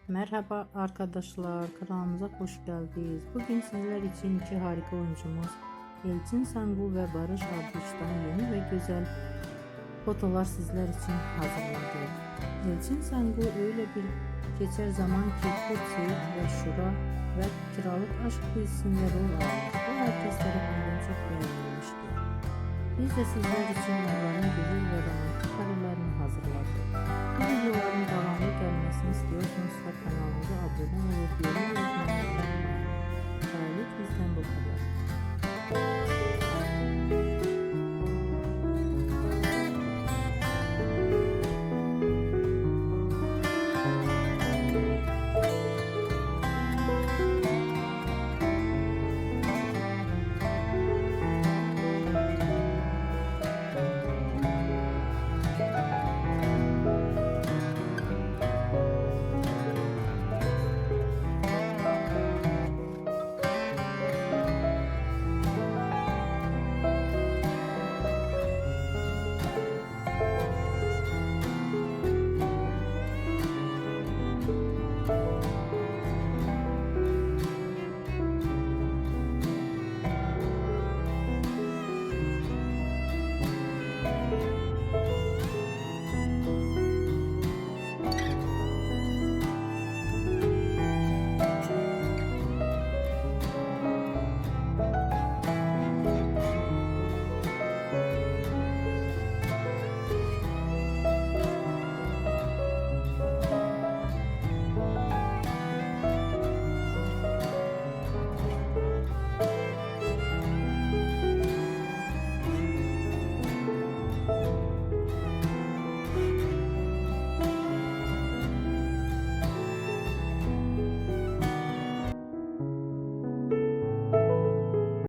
Merhaba arkadaşlar, kanalımıza hoş geldiniz. Bugün sizler için iki harika oyuncumuz Elçin Sangu ve Barış Arduç'tan yeni ve güzel fotolar sizler için hazırladık. Elçin Sangu öyle bir geçer zaman ki Kurt Seyit ve Şura ve Kiralık Aşk dizisinde rol almış. Bu herkes tarafından çok beğenilmişti. Biz de sizler için onların güzel ve romantik karelerini hazırladık. Bu videoların devamlı gelmesini